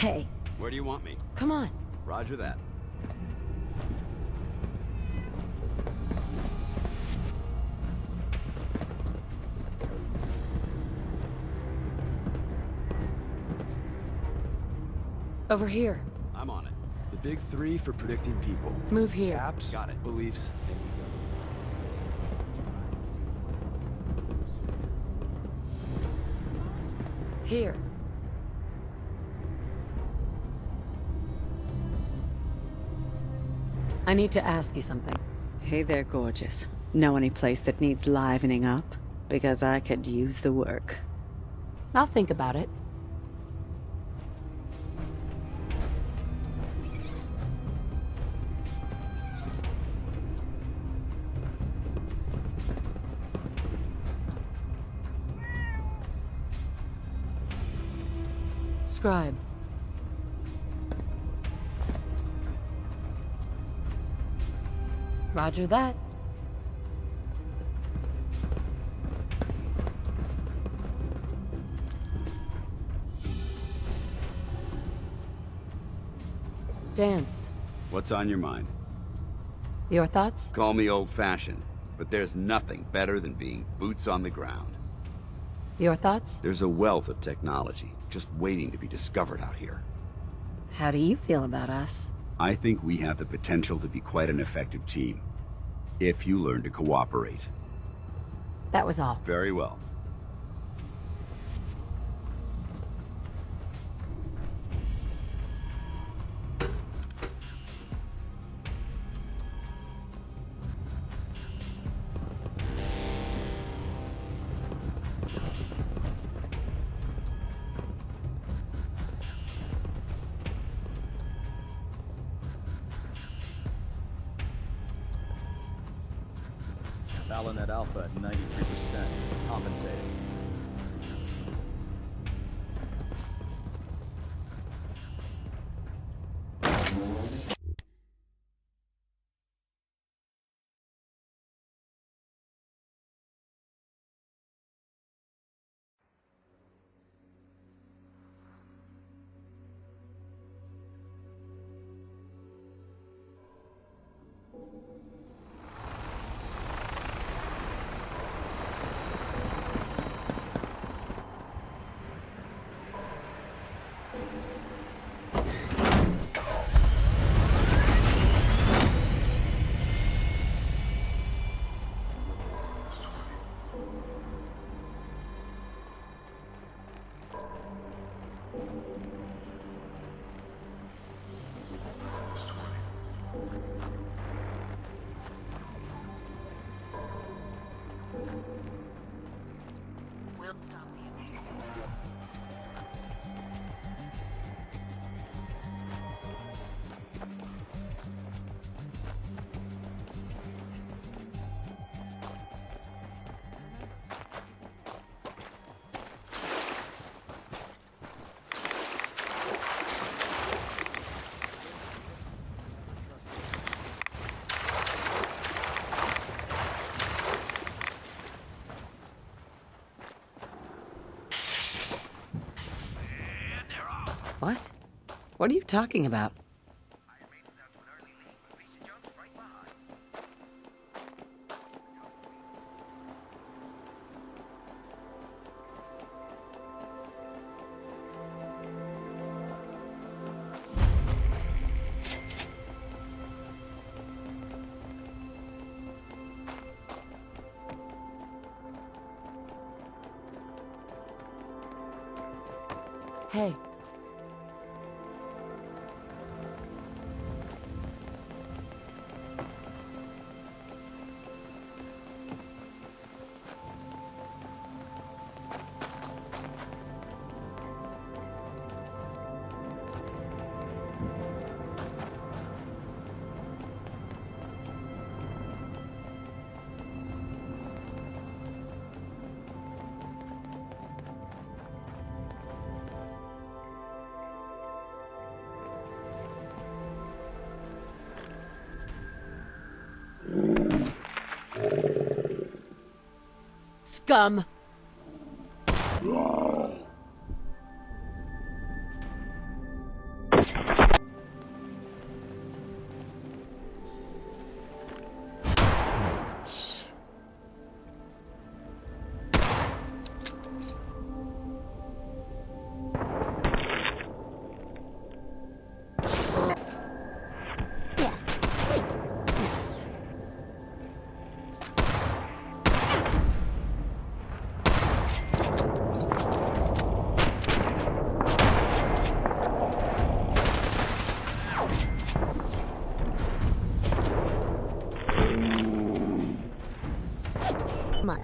Hey, Where do you want me? come on. Roger that. Over here. I'm on it. The big three for predicting people. Move here. Caps, Got it. beliefs, and ego. Here. I need to ask you something. Hey there, gorgeous. Know any place that needs livening up? Because I could use the work. I'll think about it. Scribe. Roger that. Dance. What's on your mind? Your thoughts? Call me old-fashioned, but there's nothing better than being boots on the ground. Your thoughts? There's a wealth of technology just waiting to be discovered out here. How do you feel about us? I think we have the potential to be quite an effective team, if you learn to cooperate. That was all. Very well. Fallout Alpha at 93%. Compensated. We'll stop the institute. What? What are you talking about? Hey. Scum! on.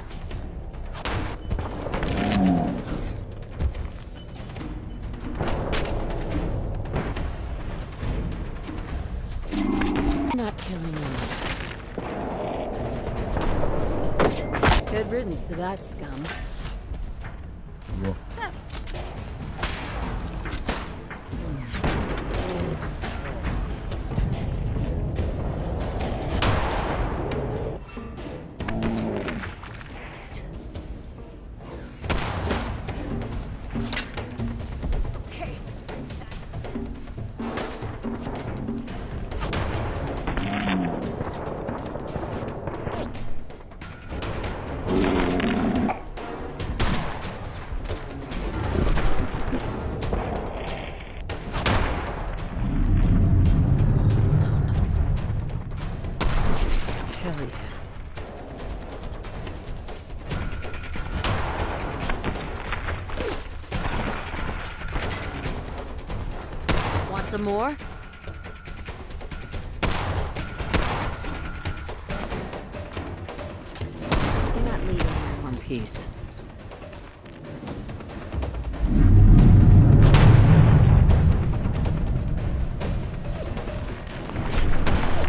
Not killing me. Good riddance to that scum. Hell yeah. Want some more? You're not leaving here in one piece.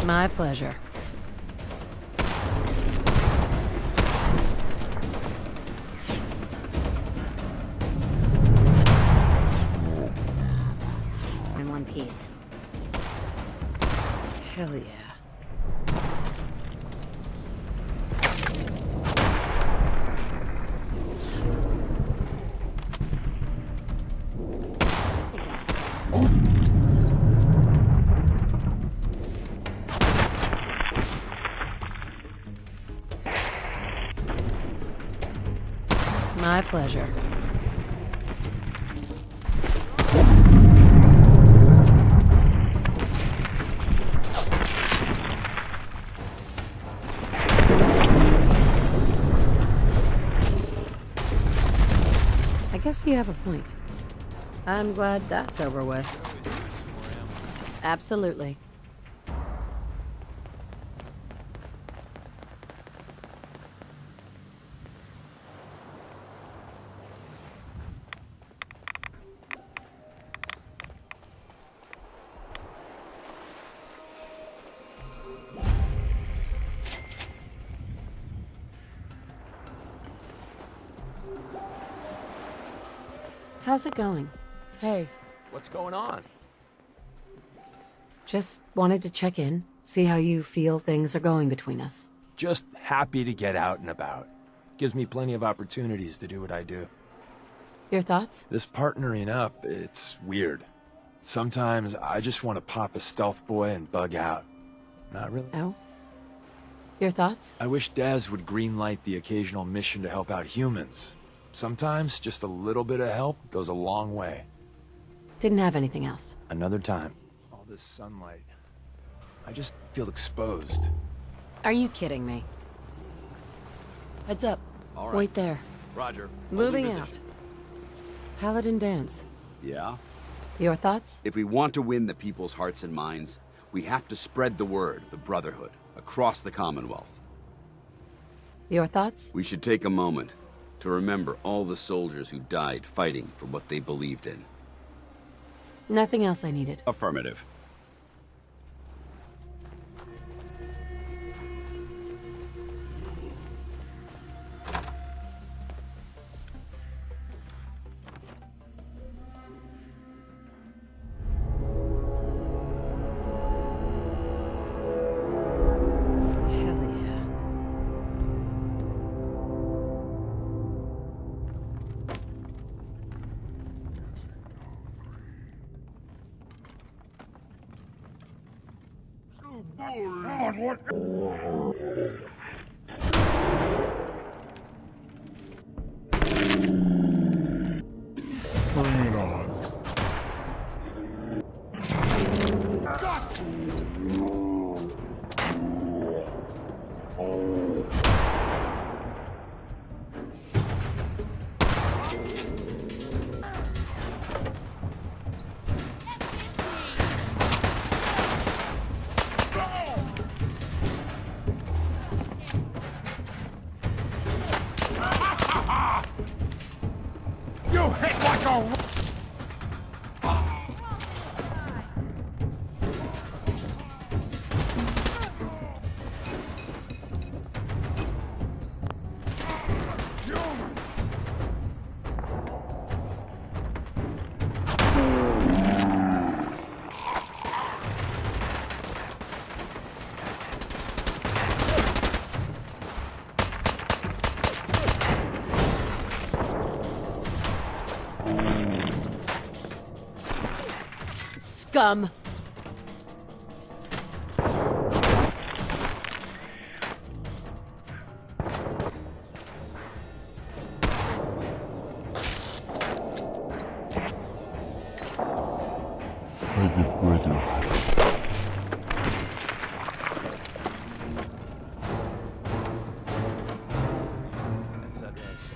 My pleasure. In one piece. Hell yeah. My pleasure. I guess you have a point. I'm glad that's over with. Absolutely. How's it going? Hey, What's going on? just wanted to check in, see how you feel things are going between us. Just happy to get out and about. Gives me plenty of opportunities to do what I do. Your thoughts? This partnering up, it's weird. Sometimes I just want to pop a stealth boy and bug out. Not really. Oh? Your thoughts? I wish Daz would greenlight the occasional mission to help out humans. Sometimes just a little bit of help goes a long way. Didn't have anything else. Another time. All this sunlight. I just feel exposed. Are you kidding me? Heads up. All right. Wait there. Roger. Moving Holding out. position. Paladin dance. Yeah? Your thoughts? If we want to win the people's hearts and minds, we have to spread the word of the Brotherhood across the Commonwealth. Your thoughts? We should take a moment to remember all the soldiers who died fighting for what they believed in. Nothing else I needed. Affirmative. Hell yeah. Bring it on. You hit like a... Scum! That's that right.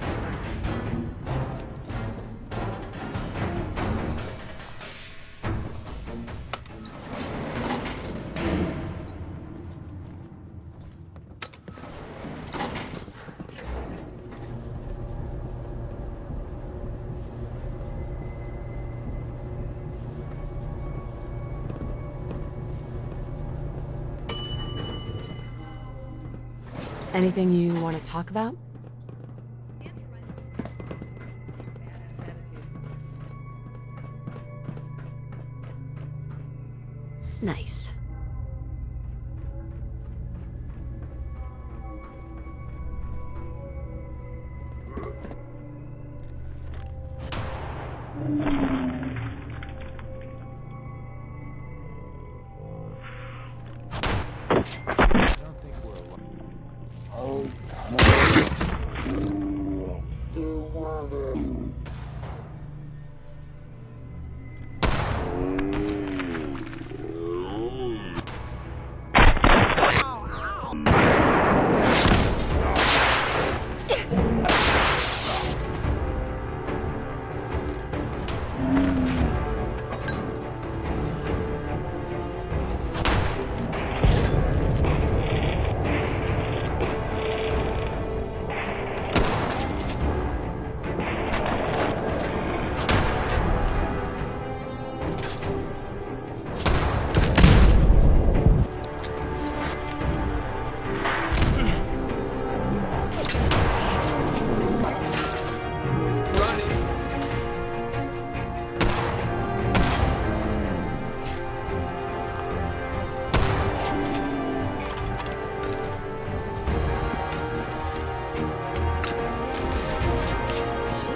Anything you want to talk about? Nice.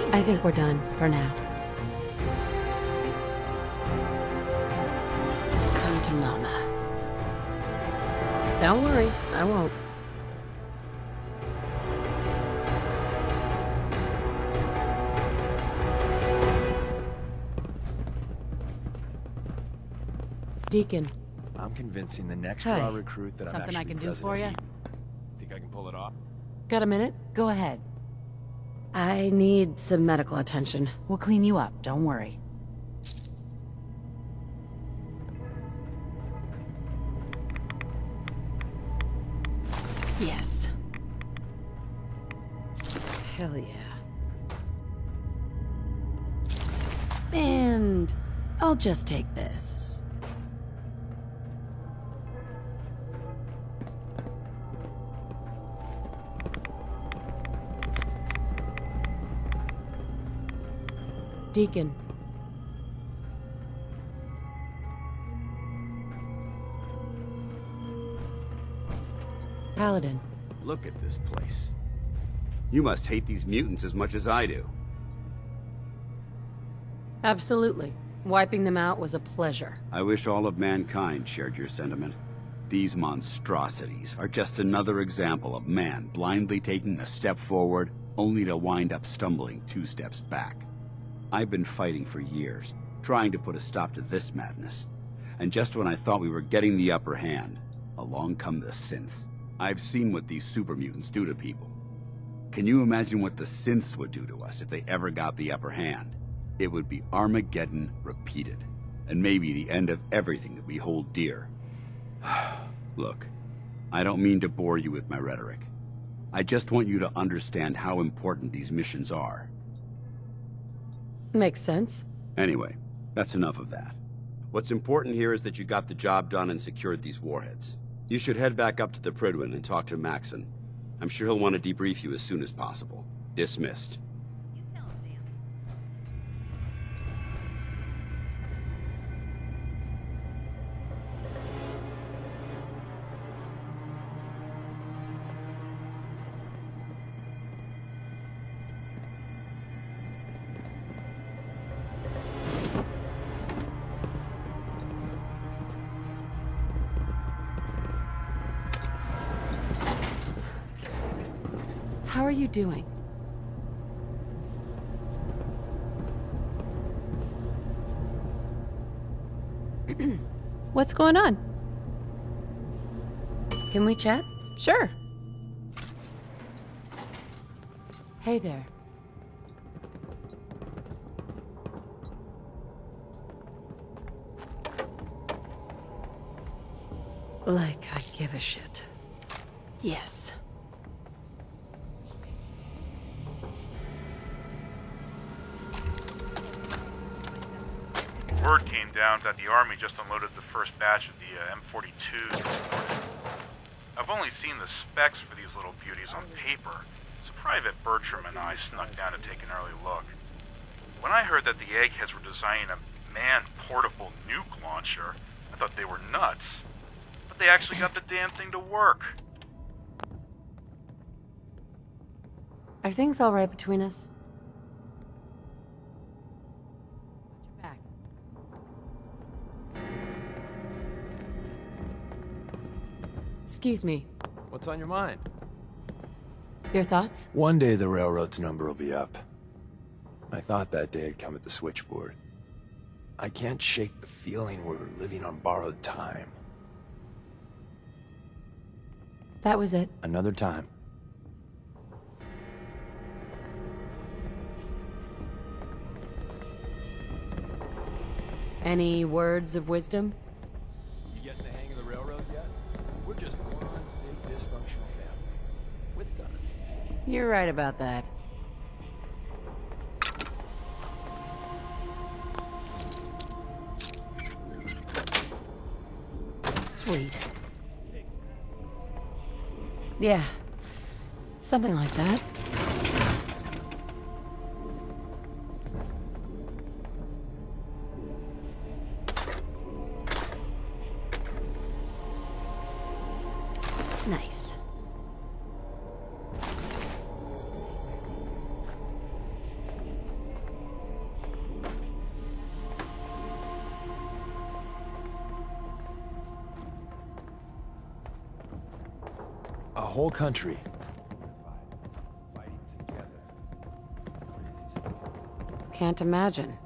I think we're done for now. Come to Mama. Don't worry, I won't. Deacon. I'm convincing the next Hey. raw recruit that Something I'm I actually can do for President ya? Eden. Think I can pull it off? Got a minute? Go ahead. I need some medical attention. We'll clean you up, don't worry. Yes. Hell yeah. And I'll just take this. Deacon. Paladin. Look at this place. You must hate these mutants as much as I do. Absolutely. Wiping them out was a pleasure. I wish all of mankind shared your sentiment. These monstrosities are just another example of man blindly taking a step forward, only to wind up stumbling 2 steps back. I've been fighting for years, trying to put a stop to this madness. And just when I thought we were getting the upper hand, along come the synths. I've seen what these super mutants do to people. Can you imagine what the synths would do to us if they ever got the upper hand? It would be Armageddon repeated, and maybe the end of everything that we hold dear. Look, I don't mean to bore you with my rhetoric. I just want you to understand how important these missions are. Makes sense. Anyway, that's enough of that. What's important here is that you got the job done and secured these warheads. You should head back up to the Prydwen and talk to Maxon. I'm sure he'll want to debrief you as soon as possible. Dismissed. How are you doing? What's going on? Can we chat? Sure. Hey there. Like I give a shit. Yes. Word came down that the Army just unloaded the first batch of the M42s this morning. I've only seen the specs for these little beauties on paper, so Private Bertram and I snuck down to take an early look. When I heard that the eggheads were designing a man-portable nuke launcher, I thought they were nuts. But they actually got the damn thing to work. Are things all right between us? Watch your back. Excuse me. What's on your mind? Your thoughts? One day the railroad's number will be up. I thought that day had come at the switchboard. I can't shake the feeling we're living on borrowed time. That was it. Another time. Any words of wisdom? You getting the hang of the railroad yet? We're just one big dysfunctional family. With guns. You're right about that. Sweet. Yeah. Something like that. Nice. A whole country. Fighting together. Crazy stuff. Can't imagine.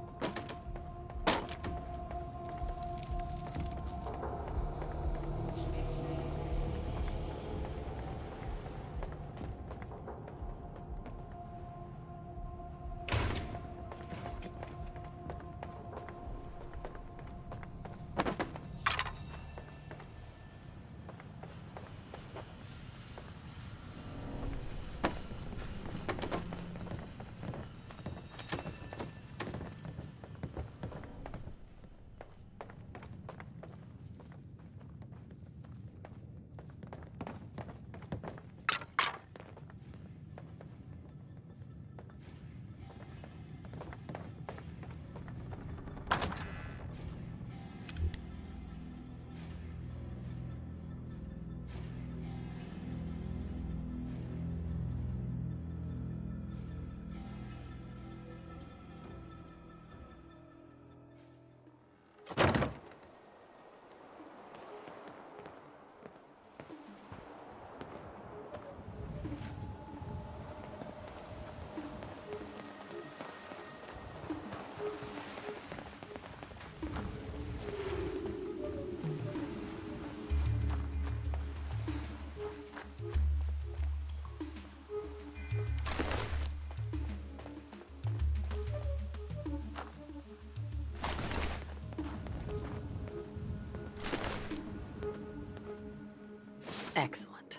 Excellent.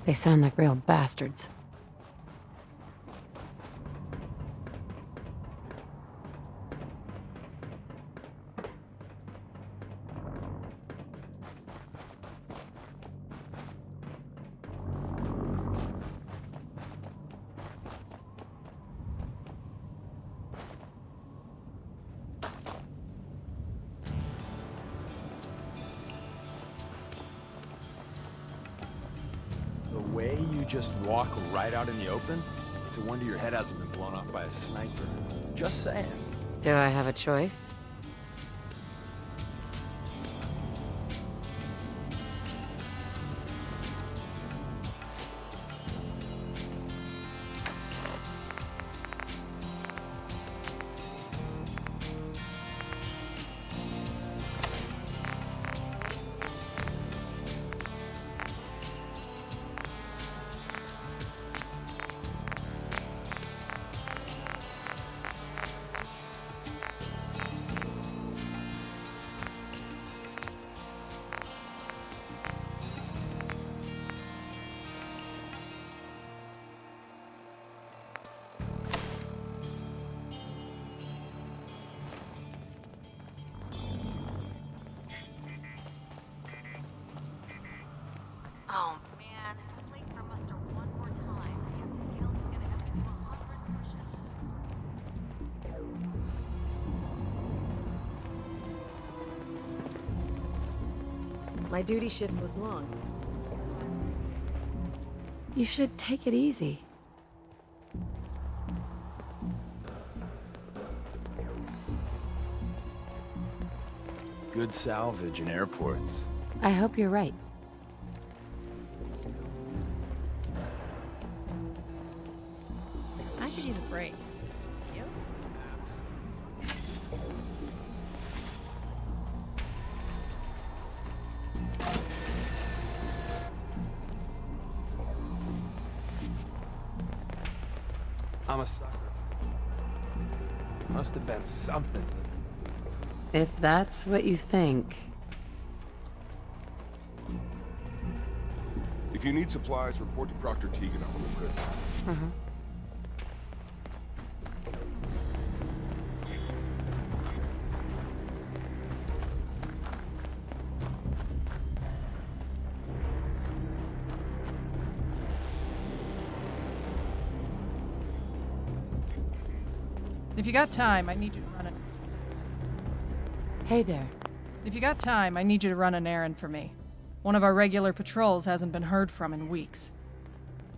They sound like real bastards. The way you just walk right out in the open? It's a wonder your head hasn't been blown off by a sniper. Just saying. Do I have a choice? Oh man, if I'm late for muster one more time, Captain Gales is gonna have to do 100 push-ups. My duty shift was long. You should take it easy. Good salvage in airports. I hope you're right. I could use a break. You? I'm a sucker. Must have been something. If that's what you think. If you need supplies, report to Proctor Teagan. I'll look good. If you got time, I need you to run Hey there. If you got time, I need you to run an errand for me. One of our regular patrols hasn't been heard from in weeks.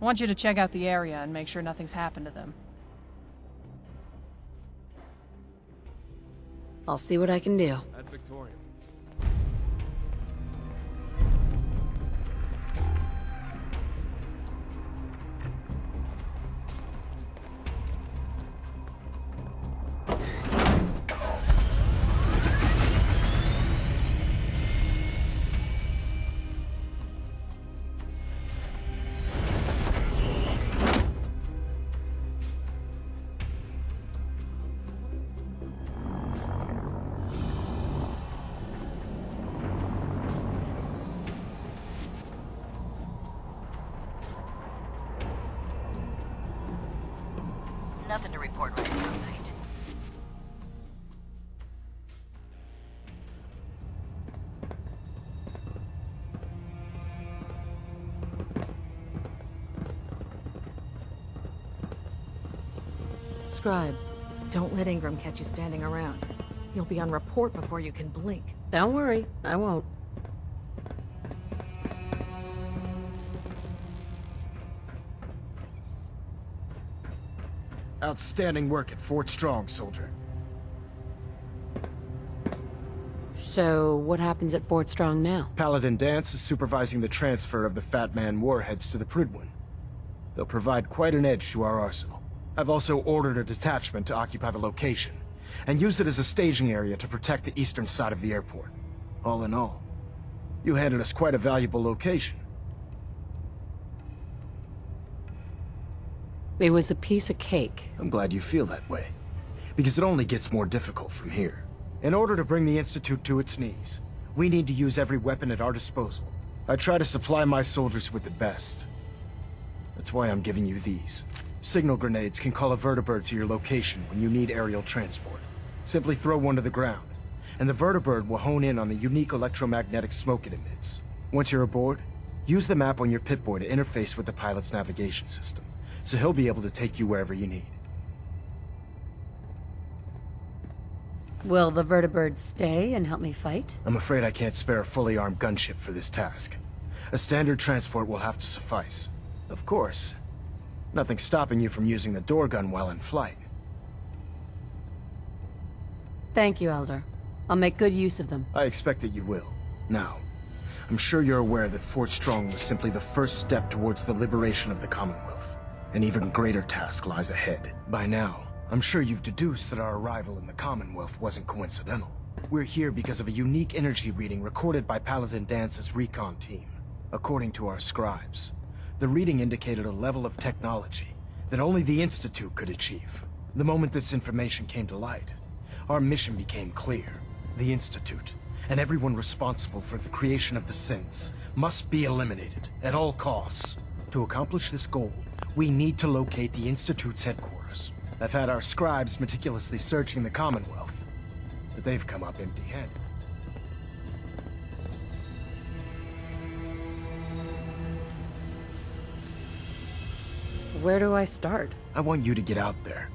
I want you to check out the area and make sure nothing's happened to them. I'll see what I can do. At Victoria. Nothing to report right now, mate. Scribe. Don't let Ingram catch you standing around. You'll be on report before you can blink. Don't worry, I won't. Outstanding work at Fort Strong, soldier. So, what happens at Fort Strong now? Paladin Dance is supervising the transfer of the Fat Man warheads to the Prydwen. They'll provide quite an edge to our arsenal. I've also ordered a detachment to occupy the location, and use it as a staging area to protect the eastern side of the airport. All in all, you handed us quite a valuable location. It was a piece of cake. I'm glad you feel that way, because it only gets more difficult from here. In order to bring the Institute to its knees, we need to use every weapon at our disposal. I try to supply my soldiers with the best, That's why I'm giving you these. Signal grenades can call a vertibird to your location when you need aerial transport. Simply throw one to the ground, and the vertibird will hone in on the unique electromagnetic smoke it emits. Once you're aboard, use the map on your Pip-Boy to interface with the pilot's navigation system, so he'll be able to take you wherever you need. Will the vertibird stay and help me fight? I'm afraid I can't spare a fully armed gunship for this task. A standard transport will have to suffice. Of course, nothing's stopping you from using the door gun while in flight. Thank you, Elder. I'll make good use of them. I expect that you will. Now, I'm sure you're aware that Fort Strong was simply the first step towards the liberation of the Commonwealth. An even greater task lies ahead. By now, I'm sure you've deduced that our arrival in the Commonwealth wasn't coincidental. We're here because of a unique energy reading recorded by Paladin Dance's recon team. According to our scribes, the reading indicated a level of technology that only the Institute could achieve. The moment this information came to light, our mission became clear. The Institute, and everyone responsible for the creation of the synths, must be eliminated at all costs. To accomplish this goal, we need to locate the Institute's headquarters. I've had our scribes meticulously searching the Commonwealth, but they've come up empty-handed. Where do I start? I want you to get out there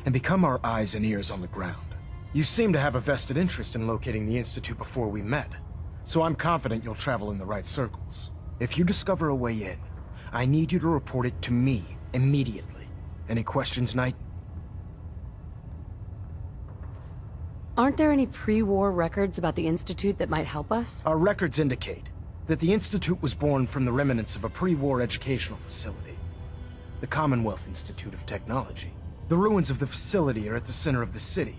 and become our eyes and ears on the ground. You seem to have a vested interest in locating the Institute before we met, so I'm confident you'll travel in the right circles. If you discover a way in, I need you to report it to me immediately. Any questions, Knight? Aren't there any pre-war records about the Institute that might help us? Our records indicate that the Institute was born from the remnants of a pre-war educational facility, the Commonwealth Institute of Technology. The ruins of the facility are at the center of the city,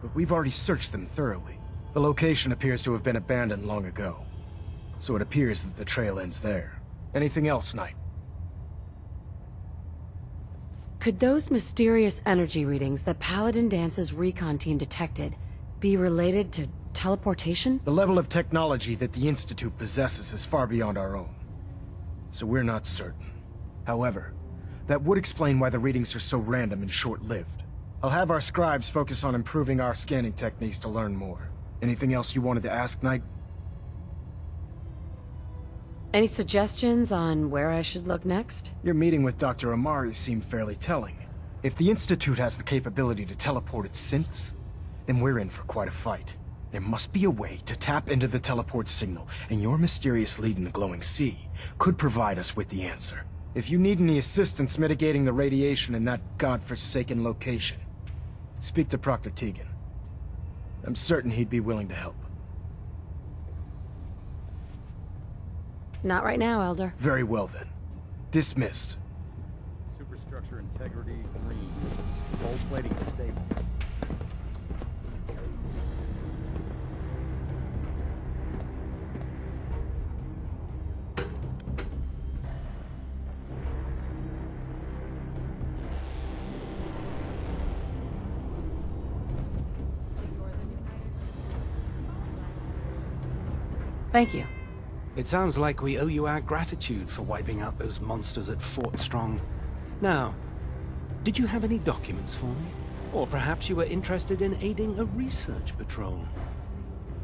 but we've already searched them thoroughly. The location appears to have been abandoned long ago, so it appears that the trail ends there. Anything else, Knight? Could those mysterious energy readings that Paladin Dance's recon team detected be related to teleportation? The level of technology that the Institute possesses is far beyond our own, so we're not certain. However, that would explain why the readings are so random and short-lived. I'll have our scribes focus on improving our scanning techniques to learn more. Anything else you wanted to ask, Knight? Any suggestions on where I should look next? Your meeting with Dr. Amari seemed fairly telling. If the Institute has the capability to teleport its synths, then we're in for quite a fight. There must be a way to tap into the teleport signal, and your mysterious lead in the glowing sea could provide us with the answer. If you need any assistance mitigating the radiation in that godforsaken location, speak to Proctor Tegan. I'm certain he'd be willing to help. Not right now, Elder. Very well then. Dismissed. Superstructure integrity green. Gold plating stable. Thank you. It sounds like we owe you our gratitude for wiping out those monsters at Fort Strong. Now, did you have any documents for me? Or perhaps you were interested in aiding a research patrol?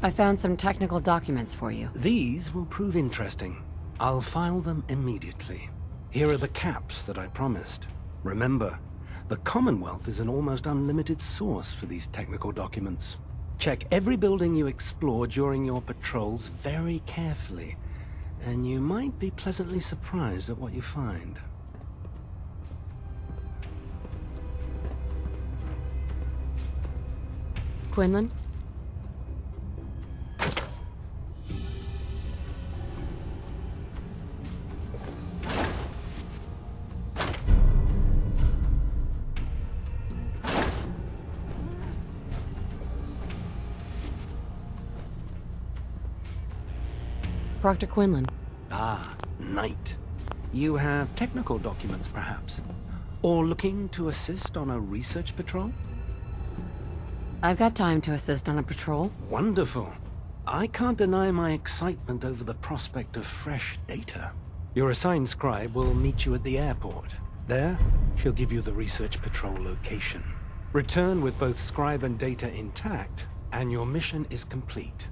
I found some technical documents for you. These will prove interesting. I'll file them immediately. Here are the caps that I promised. Remember, the Commonwealth is an almost unlimited source for these technical documents. Check every building you explore during your patrols very carefully, and you might be pleasantly surprised at what you find. Quinlan? Proctor Quinlan. Ah, Knight. You have technical documents, perhaps? Or looking to assist on a research patrol? I've got time to assist on a patrol. Wonderful. I can't deny my excitement over the prospect of fresh data. Your assigned scribe will meet you at the airport. There, she'll give you the research patrol location. Return with both scribe and data intact, and your mission is complete.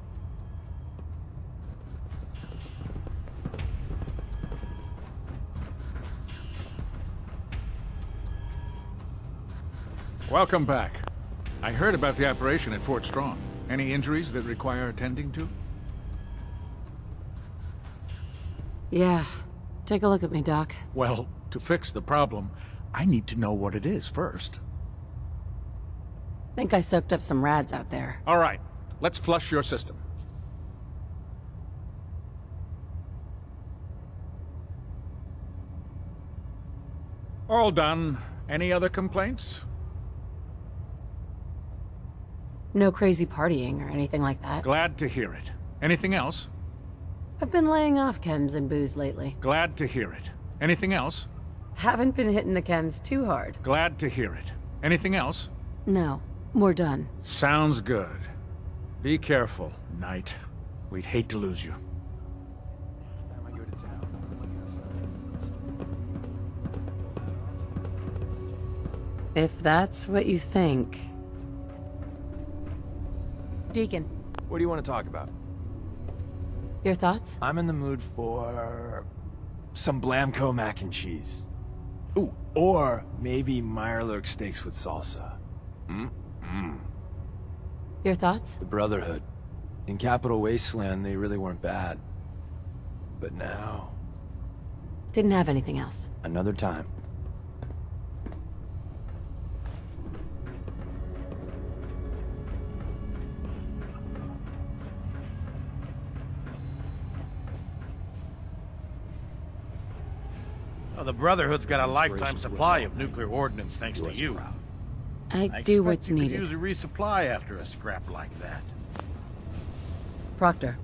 Welcome back. I heard about the operation at Fort Strong. Any injuries that require attending to? Yeah. Take a look at me, Doc. Well, to fix the problem, I need to know what it is first. Think I soaked up some rads out there. All right, let's flush your system. All done. Any other complaints? No crazy partying or anything like that. Glad to hear it. Anything else? I've been laying off chems and booze lately. Glad to hear it. Anything else? Haven't been hitting the chems too hard. Glad to hear it. Anything else? No. We're done. Sounds good. Be careful, Knight. We'd hate to lose you. Next time I go to town, If that's what you think. Deacon, what do you want to talk about? your thoughts? I'm in the mood for some Blamco mac and cheese. Ooh, or maybe Meyerlurk steaks with salsa. Your thoughts? The Brotherhood. In Capital Wasteland, they really weren't bad. But now, Didn't have anything else. another time. Well, the Brotherhood's got a lifetime supply of nuclear ordnance thanks to you. I do what's expect you needed. could use a resupply after a scrap like that. Proctor,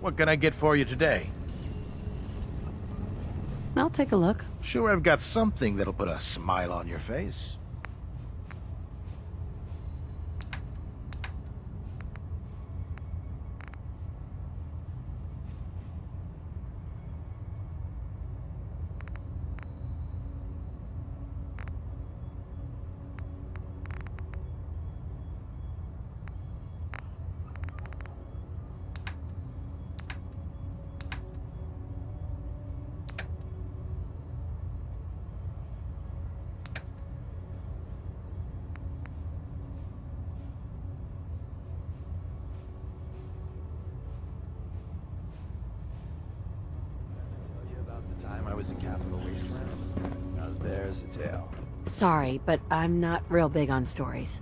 What can I get for you today? I'll take a look. Sure, I've got something that'll put a smile on your face. Time I was in Capital Wasteland. Now there's a tale. Sorry, but I'm not real big on stories.